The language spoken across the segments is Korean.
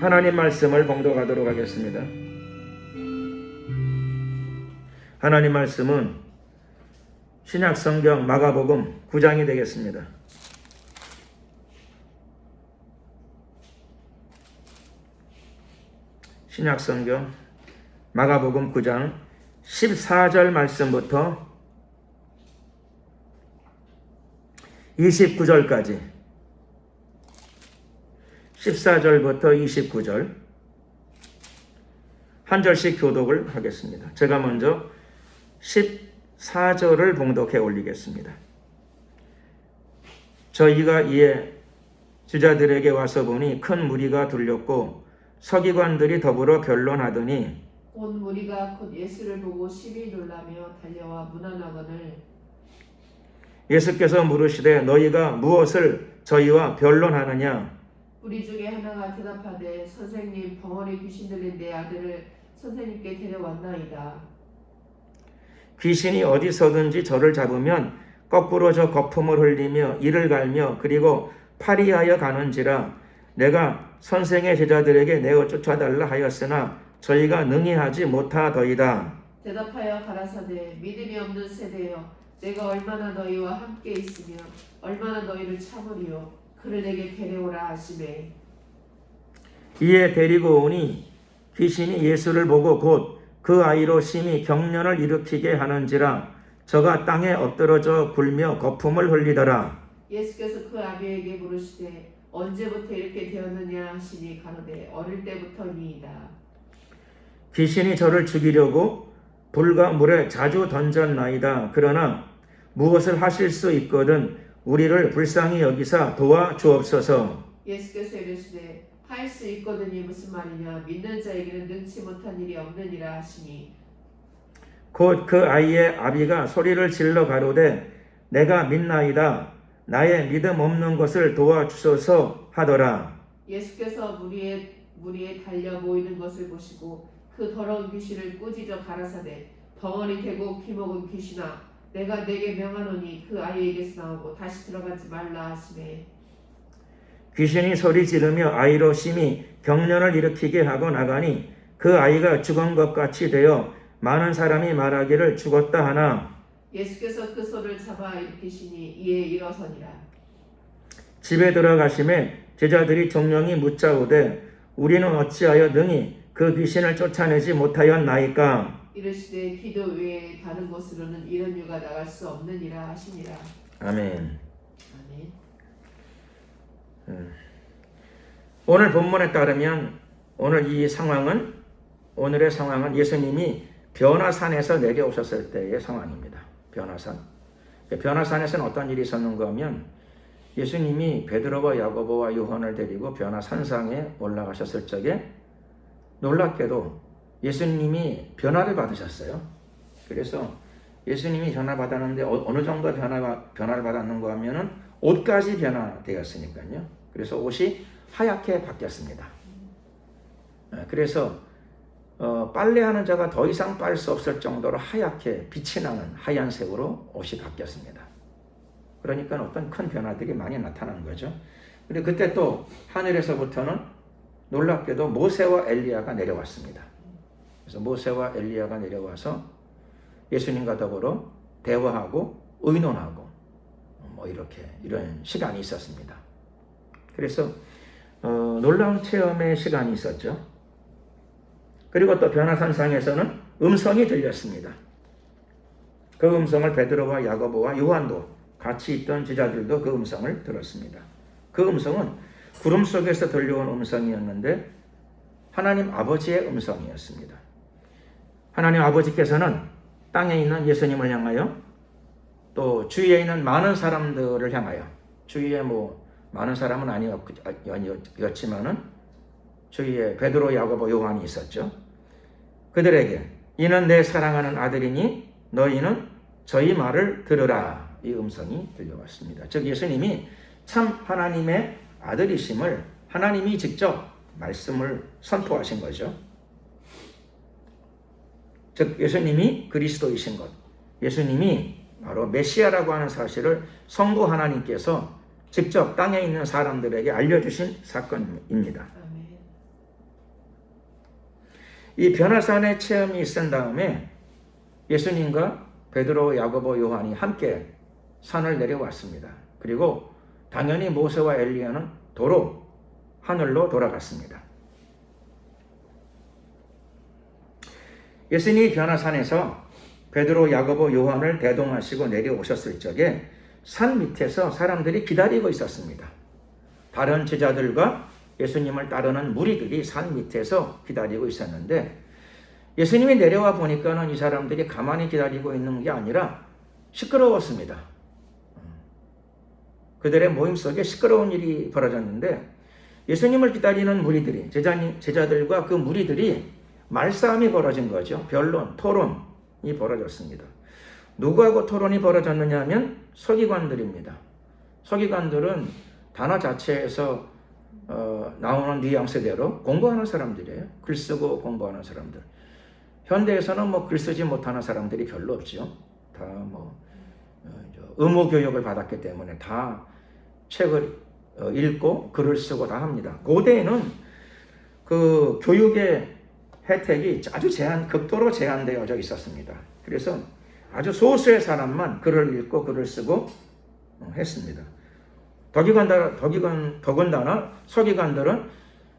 하나님 말씀을 봉독하도록 하겠습니다. 하나님 말씀은 신약성경 마가복음 9장이 되겠습니다. 신약성경 마가복음 9장 14절 말씀부터 29절까지 14절부터 29절 한 절씩 교독을 하겠습니다. 제가 먼저 14절을 봉독해 올리겠습니다. 저희가 이에 주자들에게 와서 보니 큰 무리가 둘렸고 서기관들이 더불어 변론하더니 온 무리가 곧 예수를 보고 심히 놀라며 달려와 문안하거늘 예수께서 물으시되 너희가 무엇을 저희와 변론하느냐? 우리 중에 하나가 대답하되 선생님 벙어리 귀신 들린 내 아들을 선생님께 데려왔나이다. 귀신이 어디서든지 저를 잡으면 거꾸로 저 거품을 흘리며 이를 갈며 그리고 파리하여 가는지라 내가 선생의 제자들에게 내어 쫓아달라 하였으나 저희가 능히 하지 못하더이다. 대답하여 가라사대 믿음이 없는 세대여 내가 얼마나 너희와 함께 있으며 얼마나 너희를 참으리요 그를 내게 데려오라 하시매 이에 데리고 오니 귀신이 예수를 보고 곧 그 아이로 심히 경련을 일으키게 하는지라 저가 땅에 엎드러져 굴며 거품을 흘리더라. 예수께서 그 아비에게 물으시되 언제부터 이렇게 되었느냐 하시니 가로되 어릴 때부터니이다. 귀신이 저를 죽이려고 불과 물에 자주 던졌나이다. 그러나 무엇을 하실 수 있거든 우리를 불쌍히 여기사 도와주옵소서. 예수께서 이르시되 할 수 있거든이 무슨 말이냐 믿는 자에게는 능치 못한 일이 없느니라 하시니 곧 그 아이의 아비가 소리를 질러 가로되 내가 믿나이다. 나의 믿음 없는 것을 도와주소서 하더라. 예수께서 무리에 달려 모이는 것을 보시고 그 더러운 귀신을 꾸짖어 가라사대 덩어리 되고 기먹은 귀신아 내가 내게 명하노니 그 아이에게서 나오고 다시 들어가지 말라 하시매 귀신이 소리 지르며 아이로 심히 경련을 일으키게 하고 나가니 그 아이가 죽은 것 같이 되어 많은 사람이 말하기를 죽었다 하나 예수께서 그 소를 잡아 일으키시니 이에 일어서니라. 집에 들어가심에 제자들이 종명이 묻자오되 우리는 어찌하여 능히 그 귀신을 쫓아내지 못하였나이까? 이르시되 기도 외에 다른 곳으로는 이런 유가 나갈 수 없느니라 하시니라. 아멘. 아멘. 오늘 본문에 따르면 오늘의 상황은 예수님이 변화산에서 내려오셨을 때의 상황입니다. 변화산. 변화산에서는 어떤 일이 있었는가 하면 예수님이 베드로와 야고보와 요한을 데리고 변화산상에 올라가셨을 적에 놀랍게도 예수님이 변화를 받으셨어요. 그래서 예수님이 변화받았는데 어느 정도 변화를 받았는가 하면은 옷까지 변화되었으니까요. 그래서 옷이 하얗게 바뀌었습니다. 그래서 빨래하는 자가 더 이상 빨 수 없을 정도로 하얗게 빛이 나는 하얀색으로 옷이 바뀌었습니다. 그러니까 어떤 큰 변화들이 많이 나타나는 거죠. 그리고 그때 또 하늘에서부터는 놀랍게도 모세와 엘리야가 내려왔습니다. 그래서 모세와 엘리야가 내려와서 예수님과 더불어 대화하고 의논하고 이런 시간이 있었습니다. 그래서 놀라운 체험의 시간이 있었죠. 그리고 또 변화산상에서는 음성이 들렸습니다. 그 음성을 베드로와 야고보와 요한도 같이 있던 제자들도 그 음성을 들었습니다. 그 음성은 구름 속에서 들려온 음성이었는데 하나님 아버지의 음성이었습니다. 하나님 아버지께서는 땅에 있는 예수님을 향하여 또 주위에 있는 많은 사람들을 향하여 주위에 많은 사람은 아니었지만은 주위에 베드로, 야고보, 요한이 있었죠. 그들에게 이는 내 사랑하는 아들이니 너희는 저희 말을 들으라. 이 음성이 들려왔습니다. 즉 예수님이 참 하나님의 아들이심을 하나님이 직접 말씀을 선포하신 거죠. 즉 예수님이 그리스도이신 것, 예수님이 바로 메시아라고 하는 사실을 성부 하나님께서 직접 땅에 있는 사람들에게 알려주신 사건입니다. 이 변화산의 체험이 있은 다음에 예수님과 베드로, 야고보, 요한이 함께 산을 내려왔습니다. 그리고 당연히 모세와 엘리야는 도로 하늘로 돌아갔습니다. 예수님이 변화산에서 베드로, 야고보, 요한을 대동하시고 내려오셨을 적에 산 밑에서 사람들이 기다리고 있었습니다. 다른 제자들과 예수님을 따르는 무리들이 산 밑에서 기다리고 있었는데 예수님이 내려와 보니까는 이 사람들이 가만히 기다리고 있는 게 아니라 시끄러웠습니다. 그들의 모임 속에 시끄러운 일이 벌어졌는데 예수님을 기다리는 무리들이 제자들과 그 무리들이 말싸움이 벌어진 거죠. 변론, 토론이 벌어졌습니다. 누구하고 토론이 벌어졌느냐 하면 서기관들입니다. 서기관들은 단어 자체에서 나오는 뉘앙스대로 공부하는 사람들이에요. 글 쓰고 공부하는 사람들. 현대에서는 뭐 글 쓰지 못하는 사람들이 별로 없죠. 다 의무 교육을 받았기 때문에 다 책을 읽고 글을 쓰고 다 합니다. 고대에는 그 교육의 혜택이 아주 극도로 제한되어져 있었습니다. 그래서 아주 소수의 사람만 글을 읽고 글을 쓰고 했습니다. 더군다나 서기관들은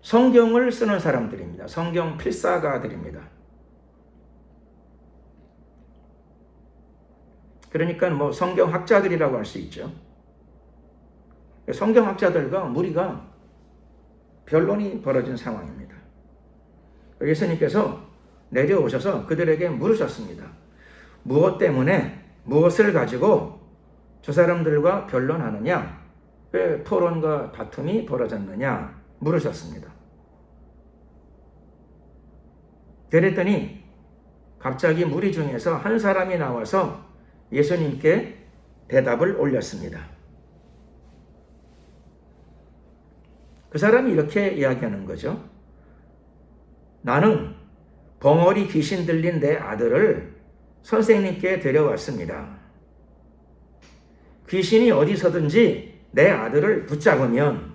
성경을 쓰는 사람들입니다. 성경 필사가들입니다. 그러니까 뭐 성경학자들이라고 할 수 있죠. 성경학자들과 무리가 변론이 벌어진 상황입니다. 예수님께서 내려오셔서 그들에게 물으셨습니다. 무엇 때문에 무엇을 가지고 저 사람들과 변론하느냐? 왜 토론과 다툼이 벌어졌느냐? 물으셨습니다. 그랬더니 갑자기 무리 중에서 한 사람이 나와서 예수님께 대답을 올렸습니다. 그 사람이 이렇게 이야기하는 거죠. 나는 벙어리 귀신 들린 내 아들을 선생님께 데려왔습니다. 귀신이 어디서든지 내 아들을 붙잡으면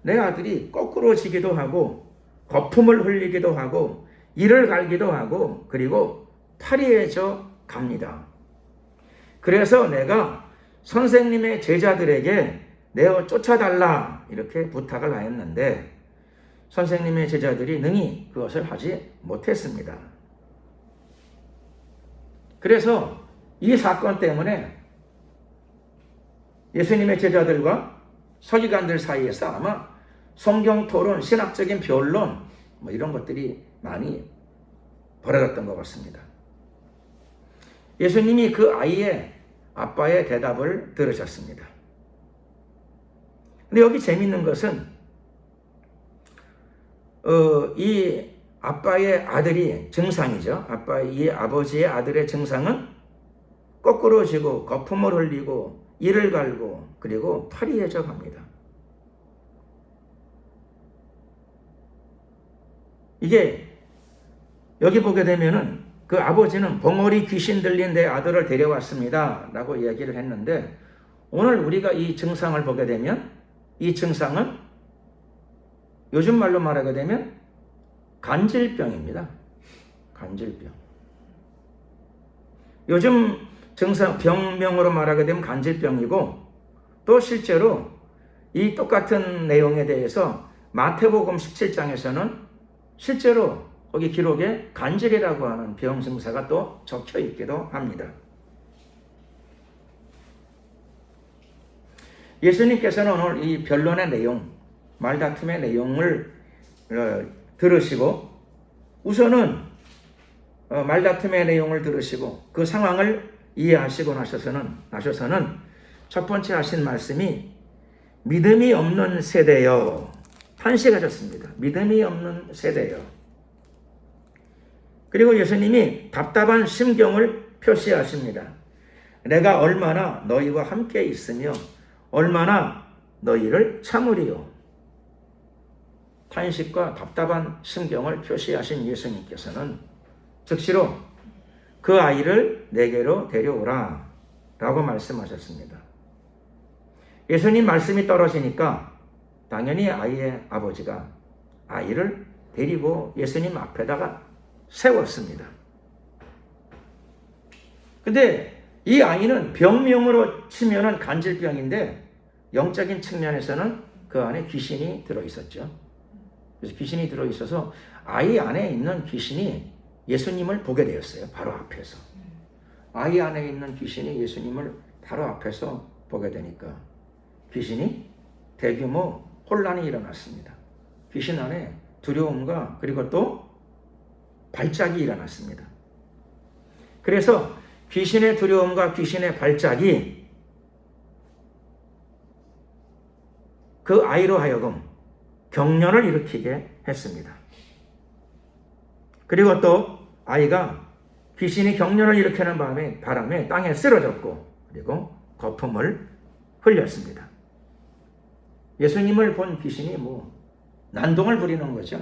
내 아들이 거꾸로지기도 하고 거품을 흘리기도 하고 이를 갈기도 하고 그리고 파리해져 갑니다. 그래서 내가 선생님의 제자들에게 내어 쫓아달라 이렇게 부탁을 하였는데 선생님의 제자들이 능히 그것을 하지 못했습니다. 그래서 이 사건 때문에 예수님의 제자들과 서기관들 사이에서 아마 성경 토론, 신학적인 변론 뭐 이런 것들이 많이 벌어졌던 것 같습니다. 예수님이 그 아이의 아빠의 대답을 들으셨습니다. 근데 여기 재밌는 것은 이 아빠의 아들이 증상이죠. 이 아버지의 아들의 증상은 거꾸로지고 거품을 흘리고 이를 갈고 그리고 파리해져 갑니다. 이게 여기 보게 되면은 그 아버지는 벙어리 귀신 들린 내 아들을 데려왔습니다 라고 이야기를 했는데 오늘 우리가 이 증상을 보게 되면 이 증상은 요즘 말로 말하게 되면 간질병입니다. 간질병. 요즘 증상 병명으로 말하게 되면 간질병이고 또 실제로 이 똑같은 내용에 대해서 마태복음 17장에서는 실제로 거기 기록에 간질이라고 하는 병 증사가 또 적혀 있기도 합니다. 예수님께서는 오늘 이 변론의 내용, 말다툼의 내용을 들으시고 우선은 말다툼의 내용을 들으시고 그 상황을 이해하시고 나셔서는 첫 번째 하신 말씀이 믿음이 없는 세대여 탄식하셨습니다. 믿음이 없는 세대여. 그리고 예수님이 답답한 심경을 표시하십니다. 내가 얼마나 너희와 함께 있으며 얼마나 너희를 참으리요. 탄식과 답답한 심경을 표시하신 예수님께서는 즉시로 그 아이를 내게로 데려오라 라고 말씀하셨습니다. 예수님 말씀이 떨어지니까 당연히 아이의 아버지가 아이를 데리고 예수님 앞에다가 세웠습니다. 근데 이 아이는 병명으로 치면은 간질병인데 영적인 측면에서는 그 안에 귀신이 들어있었죠. 그래서 귀신이 들어있어서 아이 안에 있는 귀신이 예수님을 보게 되었어요. 바로 앞에서. 아이 안에 있는 귀신이 예수님을 바로 앞에서 보게 되니까 귀신이 대규모 혼란이 일어났습니다. 귀신 안에 두려움과 그리고 또 발작이 일어났습니다. 그래서 귀신의 두려움과 귀신의 발작이 그 아이로 하여금 경련을 일으키게 했습니다. 그리고 또 아이가 귀신이 경련을 일으키는 바람에 땅에 쓰러졌고 그리고 거품을 흘렸습니다. 예수님을 본 귀신이 난동을 부리는 거죠.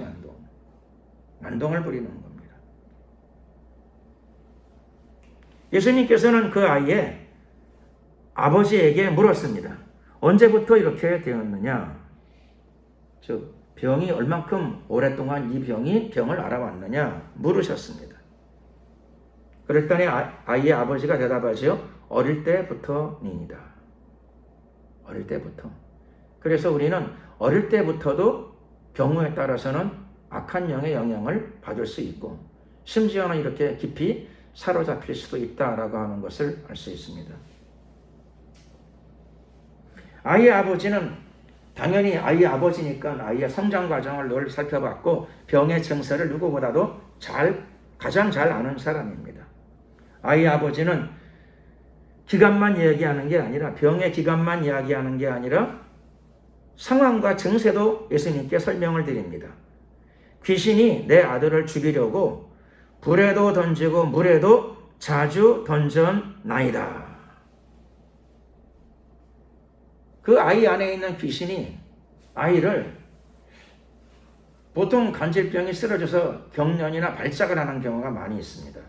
난동을 부리는 겁니다. 예수님께서는 그 아이의 아버지에게 물었습니다. 언제부터 이렇게 되었느냐? 즉 병이 얼만큼 오랫동안 이 병을 알아왔느냐 물으셨습니다. 그랬더니 아이의 아버지가 대답하죠. 어릴 때부터입니다. 어릴 때부터. 그래서 우리는 어릴 때부터도 경우에 따라서는 악한 영의 영향을 받을 수 있고 심지어는 이렇게 깊이 사로잡힐 수도 있다라고 하는 것을 알 수 있습니다. 아이의 아버지는 당연히 아이의 아버지니까 아이의 성장 과정을 늘 살펴봤고 병의 증세를 누구보다도 가장 잘 아는 사람입니다. 아이의 아버지는 기간만 이야기하는 게 아니라 병의 기간만 이야기하는 게 아니라 상황과 증세도 예수님께 설명을 드립니다. 귀신이 내 아들을 죽이려고 불에도 던지고 물에도 자주 던졌나이다. 그 아이 안에 있는 귀신이 아이를 보통 간질병이 쓰러져서 경련이나 발작을 하는 경우가 많이 있습니다.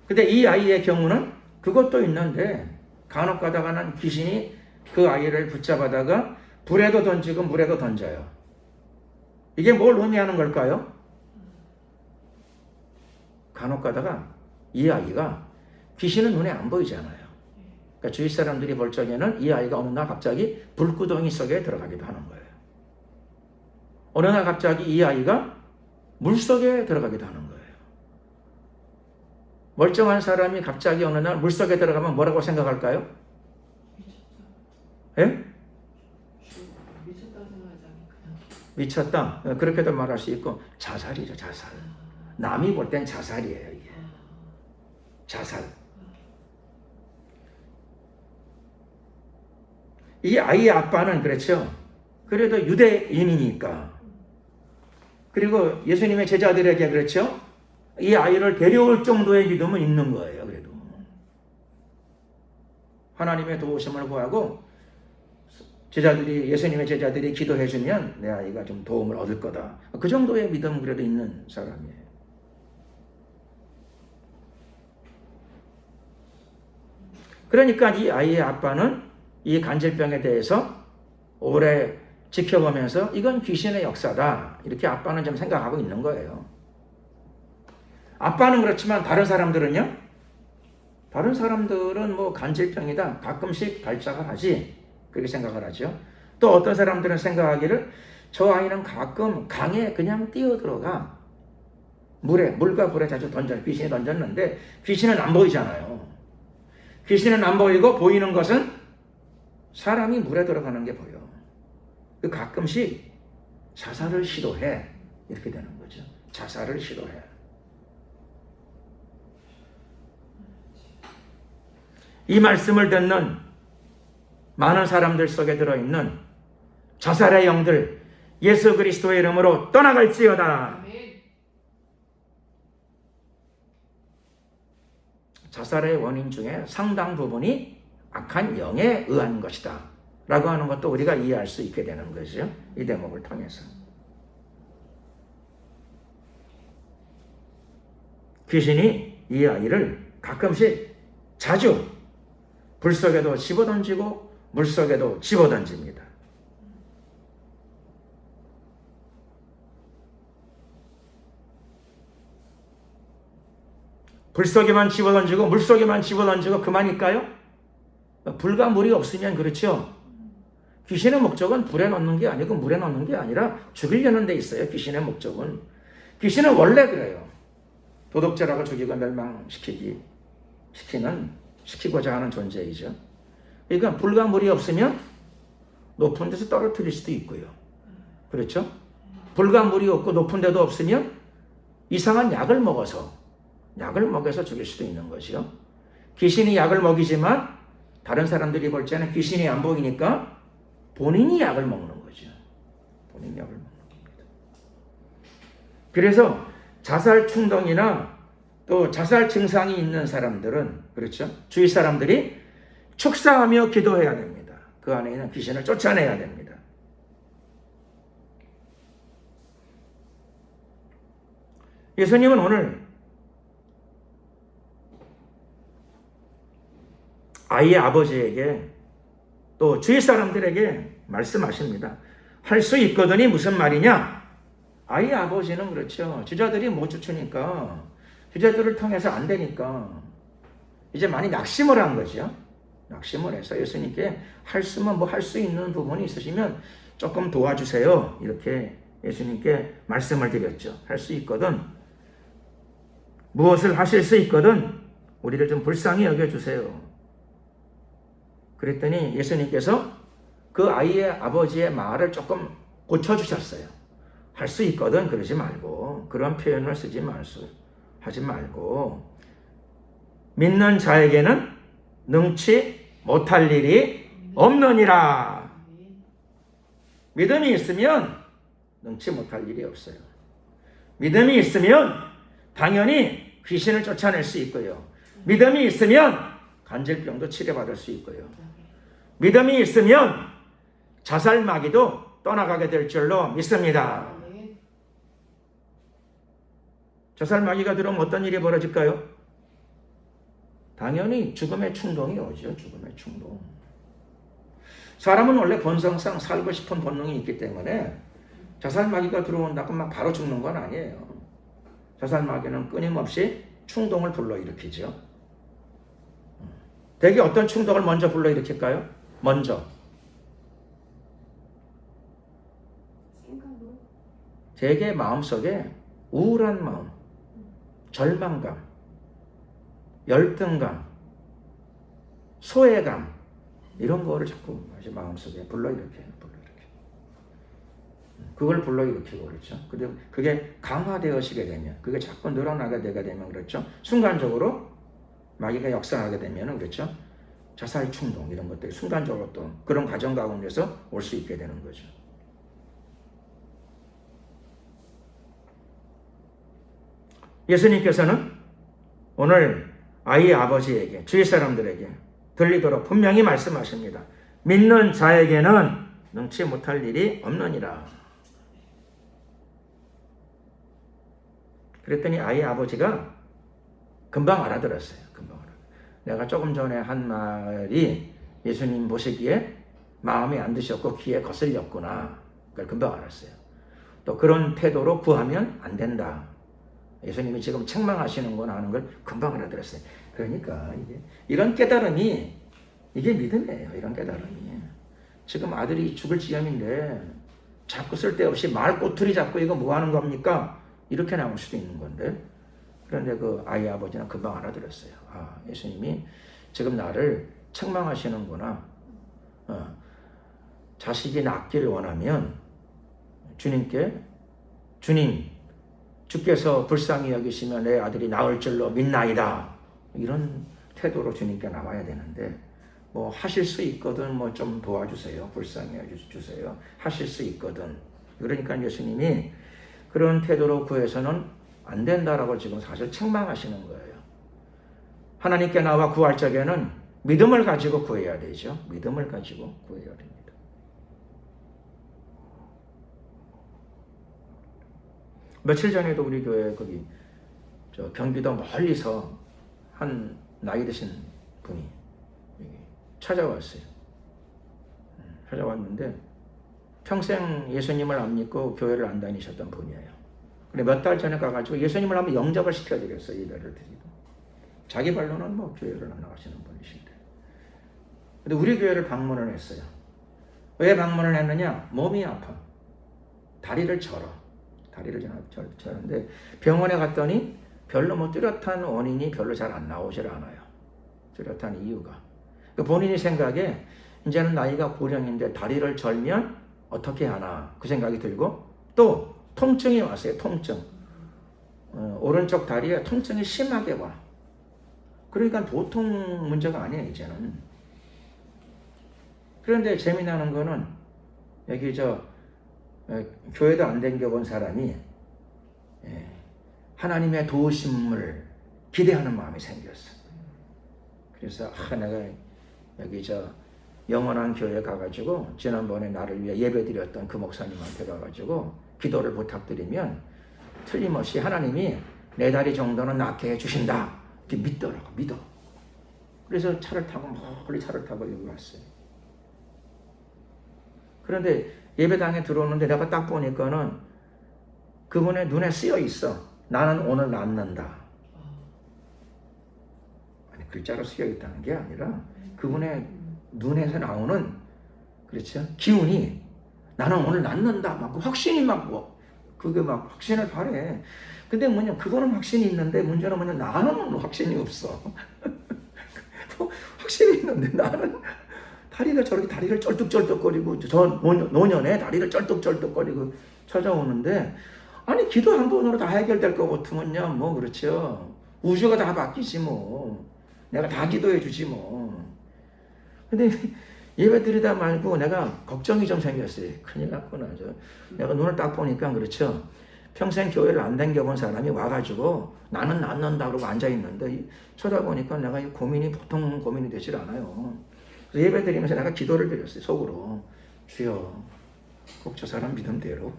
근데 이 아이의 경우는 그것도 있는데 간혹 가다가는 귀신이 그 아이를 붙잡아다가 불에도 던지고 물에도 던져요. 이게 뭘 의미하는 걸까요? 간혹 가다가 이 아이가 귀신은 눈에 안 보이잖아요. 그러니까 주위 사람들이 볼 적에는 이 아이가 어느 날 갑자기 불구덩이 속에 들어가기도 하는 거예요. 어느 날 갑자기 이 아이가 물 속에 들어가기도 하는 거예요. 멀쩡한 사람이 갑자기 어느 날 물 속에 들어가면 뭐라고 생각할까요? 미쳤다. 예? 미쳤다고 생각하지 않을까요? 미쳤다. 그렇게도 말할 수 있고 자살이죠, 자살. 남이 볼 땐 자살이에요, 이게. 자살. 이 아이의 아빠는 그렇죠. 그래도 유대인이니까. 그리고 예수님의 제자들에게 그렇죠. 이 아이를 데려올 정도의 믿음은 있는 거예요. 그래도 하나님의 도우심을 구하고 예수님의 제자들이 기도해주면 내 아이가 좀 도움을 얻을 거다. 그 정도의 믿음은 그래도 있는 사람이에요. 그러니까 이 아이의 아빠는 이 간질병에 대해서 오래 지켜보면서 이건 귀신의 역사다. 이렇게 아빠는 좀 생각하고 있는 거예요. 아빠는 그렇지만 다른 사람들은요? 다른 사람들은 간질병이다. 가끔씩 발작을 하지. 그렇게 생각을 하죠. 또 어떤 사람들은 생각하기를 저 아이는 가끔 강에 그냥 뛰어들어가. 물과 불에 자주 귀신이 던졌는데 귀신은 안 보이잖아요. 귀신은 안 보이고 보이는 것은 사람이 물에 들어가는 게 보여. 가끔씩 자살을 시도해. 이렇게 되는 거죠. 자살을 시도해. 이 말씀을 듣는 많은 사람들 속에 들어있는 자살의 영들 예수 그리스도의 이름으로 떠나갈지어다. 자살의 원인 중에 상당 부분이 악한 영에 의한 것이다 라고 하는 것도 우리가 이해할 수 있게 되는 거죠. 이 대목을 통해서. 귀신이 이 아이를 가끔씩 자주 불 속에도 집어던지고 물 속에도 집어던집니다. 불 속에만 집어던지고 물 속에만 집어던지고 그만일까요? 불과 물이 없으면 그렇죠. 귀신의 목적은 불에 넣는 게 아니고 물에 넣는 게 아니라 죽이려는 데 있어요. 귀신의 목적은. 귀신은 원래 그래요. 도덕자라고 죽이고 시키고자 하는 존재이죠. 그러니까 불과 물이 없으면 높은 데서 떨어뜨릴 수도 있고요. 그렇죠? 불과 물이 없고 높은 데도 없으면 이상한 약을 먹어서 죽일 수도 있는 것이요. 귀신이 약을 먹이지만 다른 사람들이 볼 때는 귀신이 안 보이니까 본인이 약을 먹는 거죠. 본인이 약을 먹는 겁니다. 그래서 자살 충동이나 또 자살 증상이 있는 사람들은 그렇죠. 주위 사람들이 축사하며 기도해야 됩니다. 그 안에 있는 귀신을 쫓아내야 됩니다. 예수님은 오늘 아이의 아버지에게 또 주위 사람들에게 말씀하십니다. 할 수 있거든이 무슨 말이냐? 아이의 아버지는 그렇죠. 주자들이 못 쫓으니까 주자들을 통해서 안 되니까 이제 많이 낙심을 한 거죠. 낙심을 해서 예수님께 할 수 있는 부분이 있으시면 조금 도와주세요. 이렇게 예수님께 말씀을 드렸죠. 할 수 있거든. 무엇을 하실 수 있거든. 우리를 좀 불쌍히 여겨주세요. 그랬더니 예수님께서 그 아이의 아버지의 말을 조금 고쳐주셨어요. 할 수 있거든 그러지 말고 그런 표현을 하지 말고 믿는 자에게는 능치 못할 일이 없느니라. 믿음이 있으면 능치 못할 일이 없어요. 믿음이 있으면 당연히 귀신을 쫓아낼 수 있고요. 믿음이 있으면 간질병도 치료받을 수 있고요. 믿음이 있으면 자살 마귀도 떠나가게 될 줄로 믿습니다. 자살 마귀가 들어오면 어떤 일이 벌어질까요? 당연히 죽음의 충동이 오죠. 죽음의 충동. 사람은 원래 본성상 살고 싶은 본능이 있기 때문에 자살 마귀가 들어온다고 막 바로 죽는 건 아니에요. 자살 마귀는 끊임없이 충동을 불러일으키죠. 대개 어떤 충동을 먼저 불러일으킬까요? 먼저 대개 마음속에 우울한 마음, 절망감, 열등감, 소외감 이런 거를 자꾸 마음속에 불러일으켜요. 그걸 불러일으키고 그렇죠. 근데 그게 강화되어지게 되면, 그게 자꾸 늘어나게 되면 그렇죠. 순간적으로 마귀가 역사하게 되면 그렇죠. 자살 충동 이런 것들이 순간적으로 또 그런 과정 가운데서 올 수 있게 되는 거죠. 예수님께서는 오늘 아이의 아버지에게, 주위 사람들에게 들리도록 분명히 말씀하십니다. 믿는 자에게는 능치 못할 일이 없느니라. 그랬더니 아이의 아버지가 금방 알아들었어요. 내가 조금 전에 한 말이 예수님 보시기에 마음에 안 드셨고 귀에 거슬렸구나. 그걸 금방 알았어요. 또 그런 태도로 구하면 안 된다. 예수님이 지금 책망하시는구나 하는 걸 금방 알아들었어요. 그러니까 이런 깨달음이 이게 믿음이에요. 이런 깨달음이. 지금 아들이 죽을 지경인데 자꾸 쓸데없이 말 꼬투리 잡고 이거 뭐 하는 겁니까? 이렇게 나올 수도 있는 건데, 그런데 그 아이 아버지는 금방 알아들었어요. 아, 예수님이 지금 나를 책망하시는구나. 자식이 낫기를 원하면 주께서 불쌍히 여기시면 내 아들이 나을 줄로 믿나이다. 이런 태도로 주님께 나와야 되는데, 뭐 하실 수 있거든, 뭐 좀 도와주세요. 불쌍히 여겨주세요. 하실 수 있거든. 그러니까 예수님이 그런 태도로 구해서는 안 된다라고 지금 사실 책망하시는 거예요. 하나님께 나와 구할 적에는 믿음을 가지고 구해야 되죠. 믿음을 가지고 구해야 됩니다. 며칠 전에도 우리 교회 거기 경기도 멀리서 한 나이 드신 분이 찾아왔어요. 찾아왔는데 평생 예수님을 안 믿고 교회를 안 다니셨던 분이에요. 근데 몇 달 전에 가가지고 예수님을 한번 영접을 시켜드렸어요. 예배를 드리고. 자기 발로는 뭐 교회를 안 나가시는 분이신데. 근데 우리 교회를 방문을 했어요. 왜 방문을 했느냐? 몸이 아파. 다리를 절어. 다리를 절는데 병원에 갔더니 별로 뭐 뚜렷한 원인이 별로 잘 안 나오질 않아요. 뚜렷한 이유가. 본인이 생각에 이제는 나이가 고령인데 다리를 절면 어떻게 하나 그 생각이 들고 또 통증이 왔어요. 통증. 오른쪽 다리에 통증이 심하게 와. 그러니까 보통 문제가 아니에요, 이제는. 그런데 재미나는 거는 여기 교회도 안 댕겨본 사람이 하나님의 도우심을 기대하는 마음이 생겼어. 그래서 내가 여기 영원한 교회 가가지고 지난번에 나를 위해 예배드렸던 그 목사님한테 가가지고 기도를 부탁드리면 틀림없이 하나님이 내 다리 정도는 낫게 해주신다. 이렇게 믿더라고. 믿어. 그래서 차를 타고 멀리 차를 타고 여기 왔어요. 그런데 예배당에 들어오는데 내가 딱 보니까는 그분의 눈에 쓰여 있어. 나는 오늘 낫는다. 아니 글자로 쓰여 있다는 게 아니라 그분의 눈에서 나오는 그렇죠 기운이 나는 오늘 낫는다. 막 확신이 그게 막 확신을 바래. 근데 그거는 확신이 있는데 문제는 나는 확신이 없어. 확신이 있는데 나는 다리가 저렇게 다리를 쩔뚝쩔뚝거리고 저 노년에 다리를 쩔뚝쩔뚝거리고 찾아오는데 아니 기도 한 번으로 다 해결될 것 같으면요 뭐 그렇죠. 우주가 다 바뀌지 뭐. 내가 다 기도해 주지 뭐. 근데 예배 드리다 말고 내가 걱정이 좀 생겼어요. 큰일 났구나. 내가 눈을 딱 보니까 그렇죠. 평생 교회를 안 다녀본 사람이 와가지고 나는 낫는다 그러고 앉아있는데 쳐다보니까 내가 이 고민이 보통 고민이 되질 않아요. 그래서 예배 드리면서 내가 기도를 드렸어요. 속으로. 주여 꼭 저 사람 믿음대로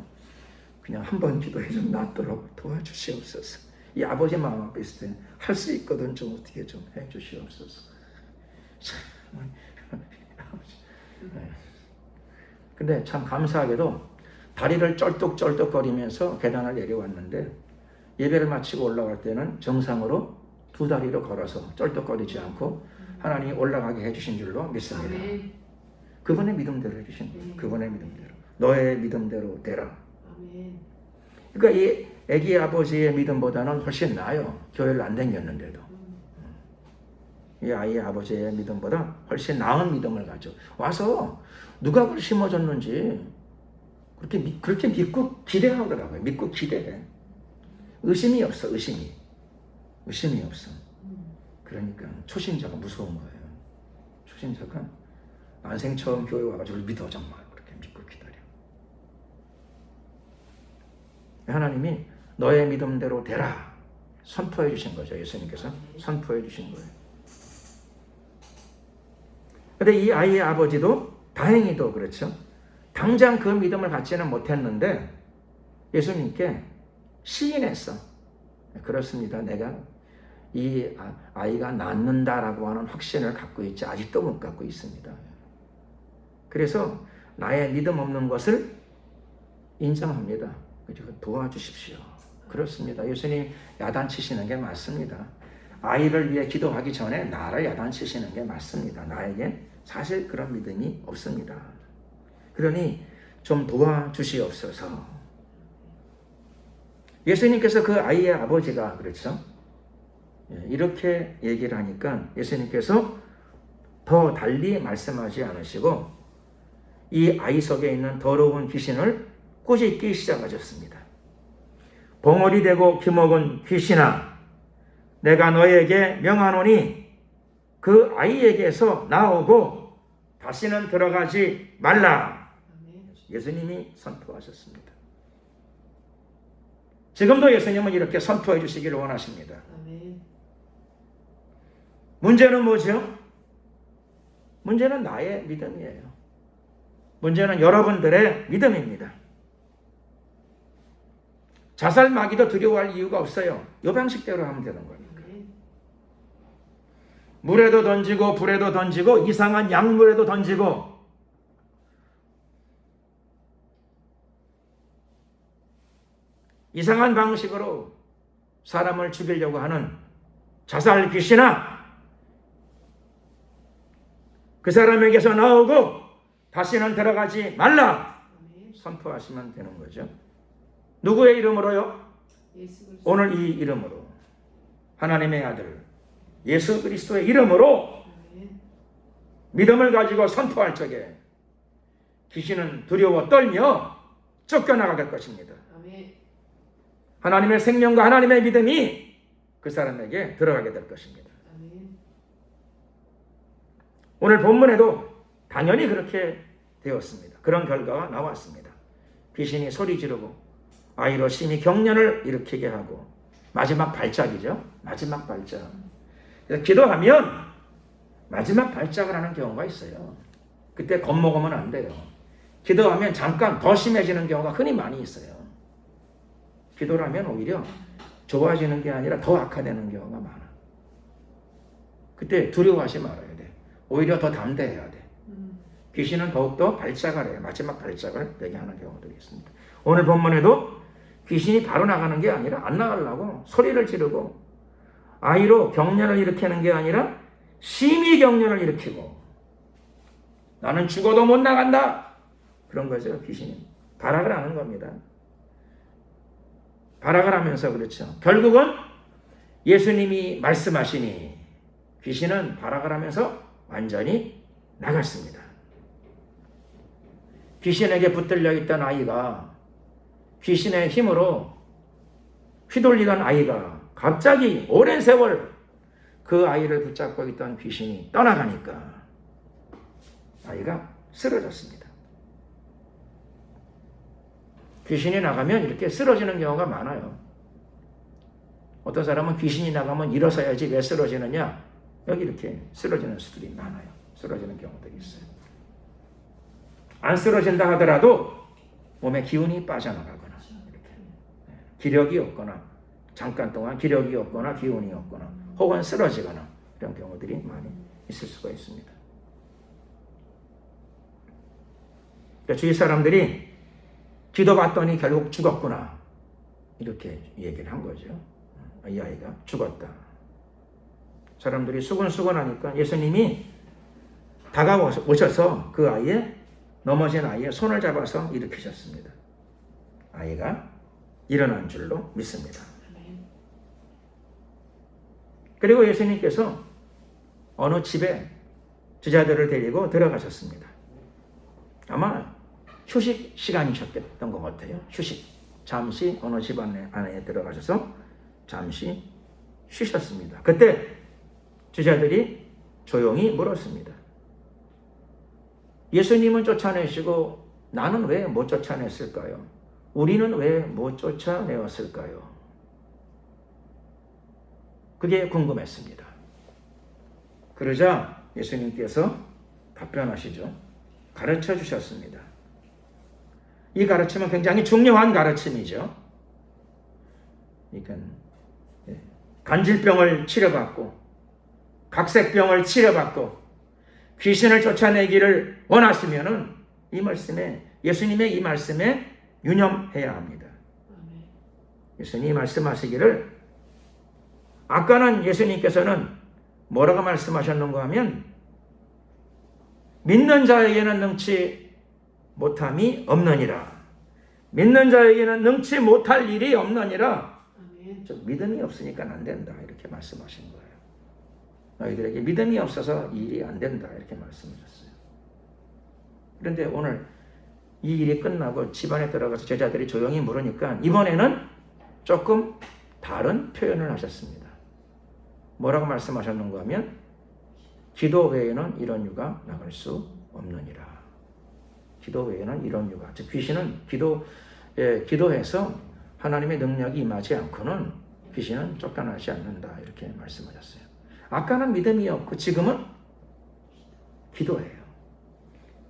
그냥 한 번 기도해 좀 낫도록 도와주시옵소서. 이 아버지 마음 앞에 있을 때 할 수 있거든 좀 어떻게 좀 해주시옵소서. 근데 참 감사하게도 다리를 쩔뚝쩔뚝거리면서 계단을 내려왔는데 예배를 마치고 올라갈 때는 정상으로 두 다리로 걸어서 쩔뚝거리지 않고 하나님이 올라가게 해주신 줄로 믿습니다. 아멘. 그분의 믿음대로 해주신 거예요. 그분의 믿음대로. 너의 믿음대로 되라. 아멘. 그러니까 이 애기 아버지의 믿음보다는 훨씬 나아요. 교회를 안 다녔는데도. 이 아이의 아버지의 믿음보다 훨씬 나은 믿음을 가져 와서 누가 그걸 심어줬는지 그렇게 믿고 기대하더라고요. 믿고 기대해. 의심이 없어. 의심이 없어. 그러니까 초신자가 무서운 거예요. 초신자가 난생 처음 교회 와가지고 믿어 정말 그렇게 믿고 기다려. 하나님이 너의 믿음대로 되라 선포해 주신 거죠. 예수님께서 선포해 주신 거예요. 근데 이 아이의 아버지도 다행히도 그렇죠. 당장 그 믿음을 갖지는 못했는데 예수님께 시인했어. 그렇습니다. 내가 이 아이가 낫는다라고 하는 확신을 갖고 있지 아직도 못 갖고 있습니다. 그래서 나의 믿음 없는 것을 인정합니다. 도와주십시오. 그렇습니다. 예수님 야단치시는 게 맞습니다. 아이를 위해 기도하기 전에 나를 야단치시는 게 맞습니다. 나에겐 사실 그런 믿음이 없습니다. 그러니 좀 도와주시옵소서. 예수님께서 그 아이의 아버지가 그렇죠. 이렇게 얘기를 하니까 예수님께서 더 달리 말씀하지 않으시고 이 아이 속에 있는 더러운 귀신을 꾸짖기 시작하셨습니다. 벙어리 되고 기먹은 귀신아, 내가 너에게 명하노니 그 아이에게서 나오고 다시는 들어가지 말라. 예수님이 선포하셨습니다. 지금도 예수님은 이렇게 선포해 주시기를 원하십니다. 문제는 뭐죠? 문제는 나의 믿음이에요. 문제는 여러분들의 믿음입니다. 자살 마귀도 두려워할 이유가 없어요. 이 방식대로 하면 되는 거니까. 물에도 던지고 불에도 던지고 이상한 약물에도 던지고 이상한 방식으로 사람을 죽이려고 하는 자살 귀신아, 그 사람에게서 나오고 다시는 들어가지 말라 아멘. 선포하시면 되는 거죠. 누구의 이름으로요? 예수 그리스도. 오늘 이 이름으로, 하나님의 아들 예수 그리스도의 이름으로 아멘. 믿음을 가지고 선포할 적에 귀신은 두려워 떨며 쫓겨나가게 될 것입니다. 아멘. 하나님의 생명과 하나님의 믿음이 그 사람에게 들어가게 될 것입니다. 아멘. 오늘 본문에도 당연히 그렇게 되었습니다. 그런 결과가 나왔습니다. 귀신이 소리 지르고 아이로 심히 경련을 일으키게 하고, 마지막 발작이죠. 마지막 발작. 그래서 기도하면 마지막 발작을 하는 경우가 있어요. 그때 겁먹으면 안 돼요. 기도하면 잠깐 더 심해지는 경우가 흔히 많이 있어요. 기도를 하면 오히려 좋아지는 게 아니라 더 악화되는 경우가 많아. 그때 두려워하지 말아야 돼. 오히려 더 담대해야 돼. 귀신은 더욱더 발작을 해요. 마지막 발작을 내게 하는 경우들이 있습니다. 오늘 본문에도 귀신이 바로 나가는 게 아니라 안 나가려고 소리를 지르고 아이로 경련을 일으키는 게 아니라 심히 경련을 일으키고, 나는 죽어도 못 나간다, 그런 거죠. 귀신이 발악을 하는 겁니다. 발악을 하면서 그렇죠. 결국은 예수님이 말씀하시니 귀신은 발악을 하면서 완전히 나갔습니다. 귀신에게 붙들려 있던 아이가, 귀신의 힘으로 휘둘리던 아이가 갑자기 오랜 세월 그 아이를 붙잡고 있던 귀신이 떠나가니까 아이가 쓰러졌습니다. 귀신이 나가면 이렇게 쓰러지는 경우가 많아요. 어떤 사람은 귀신이 나가면 일어서야지 왜 쓰러지느냐, 여기 이렇게 쓰러지는 수들이 많아요. 쓰러지는 경우들이 있어요. 안 쓰러진다 하더라도 몸에 기운이 빠져나가거나, 이렇게 기력이 없거나, 잠깐 동안 기력이 없거나 기운이 없거나, 혹은 쓰러지거나, 이런 경우들이 많이 있을 수가 있습니다. 그러니까 주위 사람들이 기도받더니 결국 죽었구나, 이렇게 얘기를 한 거죠. 이 아이가 죽었다. 사람들이 수근수근하니까 예수님이 다가오셔서 그 아이의, 넘어진 아이의 손을 잡아서 일으키셨습니다. 아이가 일어난 줄로 믿습니다. 그리고 예수님께서 어느 집에 제자들을 데리고 들어가셨습니다. 아마 휴식 시간이셨던 것 같아요. 휴식. 잠시 어느 집 안에 들어가셔서 잠시 쉬셨습니다. 그때 제자들이 조용히 물었습니다. 예수님은 쫓아내시고 나는 왜 못 쫓아냈을까요? 우리는 왜 못 쫓아내었을까요? 그게 궁금했습니다. 그러자 예수님께서 답변하시죠. 가르쳐 주셨습니다. 이 가르침은 굉장히 중요한 가르침이죠. 그러니까 간질병을 치료받고 각색병을 치료받고 귀신을 쫓아내기를 원하시면은 이 말씀에, 예수님의 이 말씀에 유념해야 합니다. 예수님이 말씀하시기를, 아까는 예수님께서는 뭐라고 말씀하셨는가 하면, 믿는 자에게는 능치 못함이 없느니라. 믿는 자에게는 능치 못할 일이 없느니라. 즉 믿음이 없으니까 안 된다, 이렇게 말씀하신 거예요. 너희들에게 믿음이 없어서 이 일이 안 된다, 이렇게 말씀하셨어요. 그런데 오늘 이 일이 끝나고 집안에 들어가서 제자들이 조용히 물으니까 이번에는 조금 다른 표현을 하셨습니다. 뭐라고 말씀하셨는가 하면, 기도 외에는 이런 유가 나갈 수 없느니라. 기도 외에는 이런 유가, 즉 귀신은 기도해서 하나님의 능력이 임하지 않고는 귀신은 쫓겨나지 않는다, 이렇게 말씀하셨어요. 아까는 믿음이 없고 지금은 기도예요.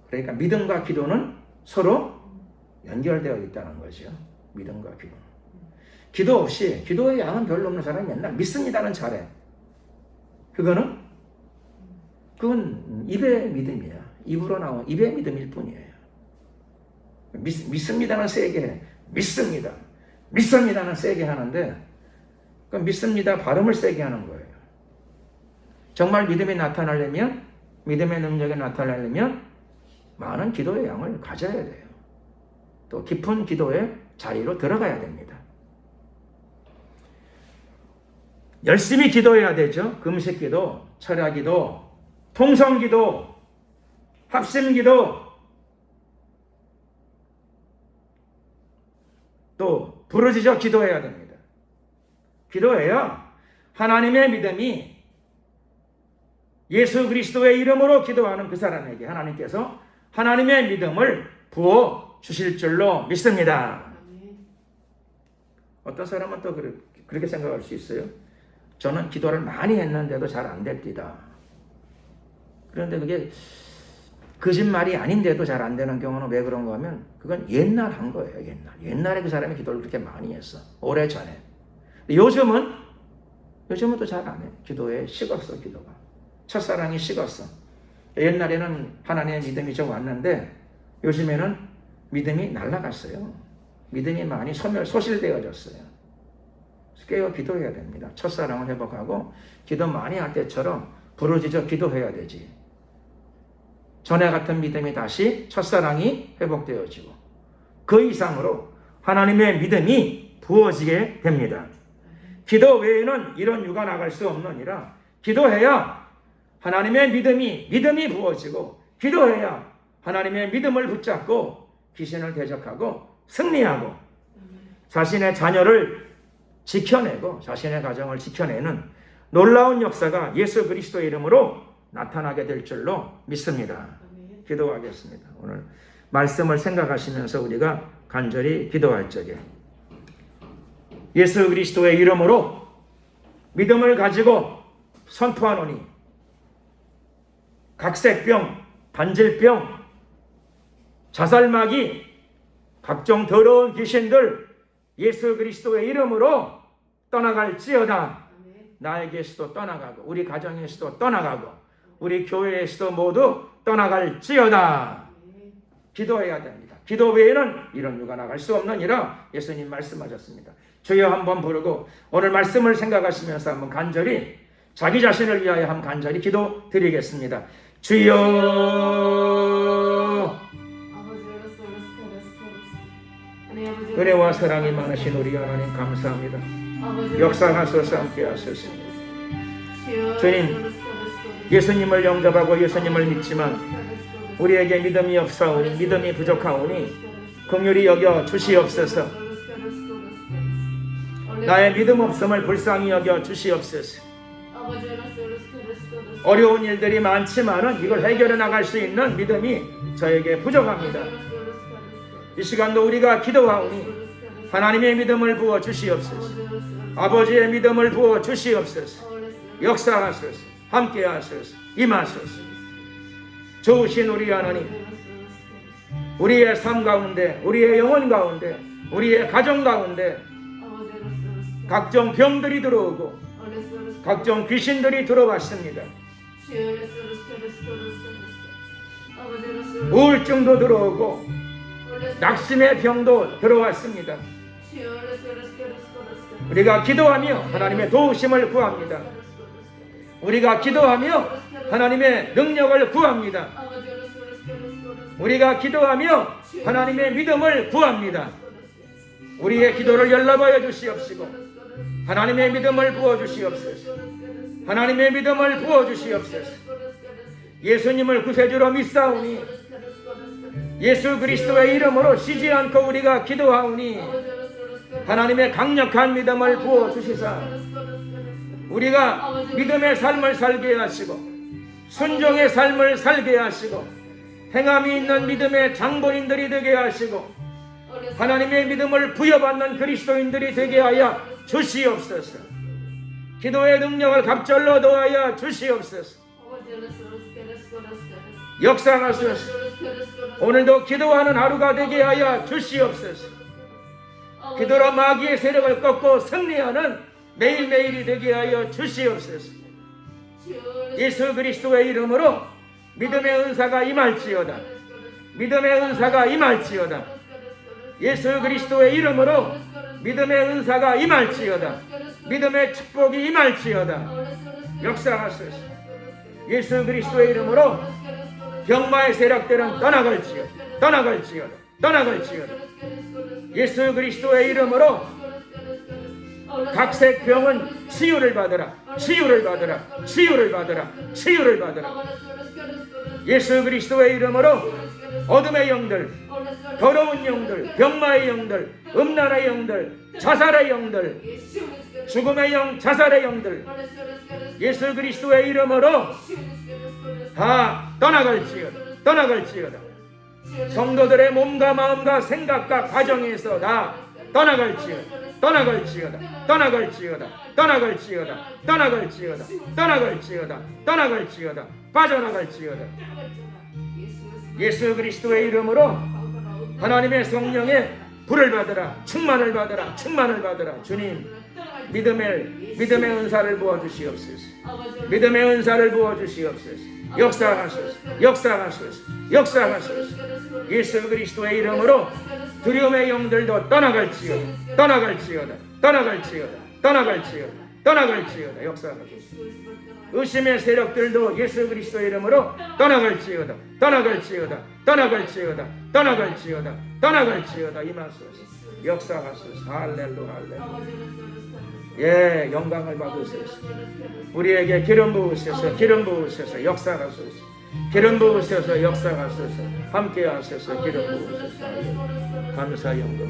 그러니까 믿음과 기도는 서로 연결되어 있다는 거죠. 믿음과 기도는. 기도 없이, 기도의 양은 별로 없는 사람이 맨날 믿습니다는 잘해. 그건 입의 믿음이야. 입으로 나온 입의 믿음일 뿐이에요. 믿습니다는 세게 해. 믿습니다는 세게 하는데, 그 믿습니다 발음을 세게 하는 거예요. 정말 믿음이 나타나려면, 믿음의 능력이 나타나려면 많은 기도의 양을 가져야 돼요. 또 깊은 기도의 자리로 들어가야 됩니다. 열심히 기도해야 되죠. 금식기도, 철야기도, 통성기도, 합심기도, 또 부르짖어 기도해야 됩니다. 기도해야 하나님의 믿음이 예수 그리스도의 이름으로 기도하는 그 사람에게 하나님께서 하나님의 믿음을 부어 주실 줄로 믿습니다. 어떤 사람은 또 그렇게 생각할 수 있어요. 저는 기도를 많이 했는데도 잘 안 됩니다. 그런데 그게 거짓말이 아닌데도 잘 안 되는 경우는 왜 그런가 하면 그건 옛날 한 거예요. 옛날에 그 사람이 기도를 그렇게 많이 했어. 오래전에. 요즘은 또 잘 안 해. 기도에 식었어, 기도가. 첫사랑이 식었어. 옛날에는 하나님의 믿음이 좀 왔는데 요즘에는 믿음이 날아갔어요. 믿음이 많이 소실되어졌어요. 깨어 기도해야 됩니다. 첫사랑을 회복하고 기도 많이 할 때처럼 부르짖어 기도해야 되지. 전에 같은 믿음이 다시 첫사랑이 회복되어지고 그 이상으로 하나님의 믿음이 부어지게 됩니다. 기도 외에는 이런 유가 나갈 수 없느니라. 기도해야 하나님의 믿음이 부어지고 기도해야 하나님의 믿음을 붙잡고 귀신을 대적하고 승리하고 자신의 자녀를 지켜내고 자신의 가정을 지켜내는 놀라운 역사가 예수 그리스도의 이름으로 나타나게 될 줄로 믿습니다. 기도하겠습니다. 오늘 말씀을 생각하시면서 우리가 간절히 기도할 적에 예수 그리스도의 이름으로 믿음을 가지고 선포하노니 각색병, 반질병, 자살마귀, 각종 더러운 귀신들 예수 그리스도의 이름으로 떠나갈지어다. 나에게서도 떠나가고 우리 가정에서도 떠나가고 우리 교회에서도 모두 떠나갈지어다. 기도해야 됩니다. 기도 외에는 이런 유가 나갈 수 없느니라 예수님 말씀하셨습니다. 주여 한번 부르고 오늘 말씀을 생각하시면서 한번 간절히 자기 자신을 위하여 한번 간절히 기도 드리겠습니다. 주여 은혜와 사랑이 많으신 우리 하나님 감사합니다. 역사하소서 함께하소서. 주님 예수님을 영접하고 예수님을 믿지만 우리에게 믿음이 없사오니 믿음이 부족하오니 긍휼히 여겨 주시옵소서. 나의 믿음 없음을 불쌍히 여겨 주시옵소서. 어려운 일들이 많지만은 이걸 해결해 나갈 수 있는 믿음이 저에게 부족합니다. 이 시간도 우리가 기도하오니 하나님의 믿음을 부어 주시옵소서. 아버지의 믿음을 부어 주시옵소서. 역사하소서. 함께하소서. 임하소서. 좋으신 우리 하나님, 우리의 삶 가운데, 우리의 영혼 가운데, 우리의 가정 가운데 각종 병들이 들어오고 각종 귀신들이 들어왔습니다. 우울증도 들어오고 낙심의 병도 들어왔습니다. 우리가 기도하며 하나님의 도우심을 구합니다. 우리가 기도하며 하나님의 능력을 구합니다. 우리가 기도하며 하나님의 믿음을 구합니다. 우리의 기도를 연락하여 주시옵시고 하나님의 믿음을 부어주시옵소서. 하나님의 믿음을 부어주시옵소서. 예수님을 구세주로 믿사오니 예수 그리스도의 이름으로 쉬지 않고 우리가 기도하오니 하나님의 강력한 믿음을 부어주시사 우리가 믿음의 삶을 살게 하시고 순종의 삶을 살게 하시고 행함이 있는 믿음의 장본인들이 되게 하시고 하나님의 믿음을 부여받는 그리스도인들이 되게 하여 주시옵소서. 기도의 능력을 갑절로 더하여 주시옵소서. 역사하소서. 오늘도 기도하는 하루가 되게 하여 주시옵소서. 기도로 마귀의 세력을 꺾고 승리하는 매일매일이 되게 하여 주시옵소서. 예수 그리스도의 이름으로 믿음의 은사가 임할지어다. 믿음의 은사가 임할지어다. 예수 그리스도의 이름으로 믿음의 은사가 임할지어다. 믿음의 축복이 임할지어다. 역사하소서. 예수 그리스도의 이름으로 병마의 세력들은 떠나갈지어다. 떠나갈지어다. 떠나갈지어다. 예수 그리스도의 이름으로 각색 병은 치유를 받으라. 치유를 받으라. 치유를 받으라. 치유를 받으라. 예수 그리스도의 이름으로 어둠의 영들, 더러운 영들, 병마의 영들, 음란의 영들, 자살의 영들, 죽음의 영, 자살의 영들, 예수 그리스도의 이름으로 다 떠나갈지어다. 떠나갈지어다. 성도들의 몸과 마음과 생각과 가정에서 다 떠나갈지어다. 떠나갈지어다. 떠나갈지어다. 떠나갈지어다. 떠나갈지어다. 떠나갈지어다. 떠나갈지어다. 빠져나갈지어다. 예수 그리스도의 이름으로 하나님의 성령의 불을 받으라. 충만을 받으라. 충만을 받으라. 주님, 믿음의 은사를 부어 주시옵소서. 믿음의 은사를 부어 주시옵소서. 역사하소서. 역사하소서. 역사하소서. 예수 그리스도의 이름으로 두려움의 영들도 떠나갈지어다. 떠나갈지어다. 떠나갈지어다. 떠나갈지어다. 떠나갈지어다. 역사하소서. 의심의 세력들도 예수 그리스도의 이름으로 떠나갈지어다. 떠나갈지어다. 떠나갈지어다. 떠나갈지어다. 떠나갈지어다. 임하소서. 역사하소서. 할렐루야. 할렐루야. 예, 영광을 받으소서. 우리에게 기름 부으소서. 기름 부으소서. 역사하소서. 기름 부으소서. 역사하소서. 함께 하소서. 기름 부으소서. 감사 영광.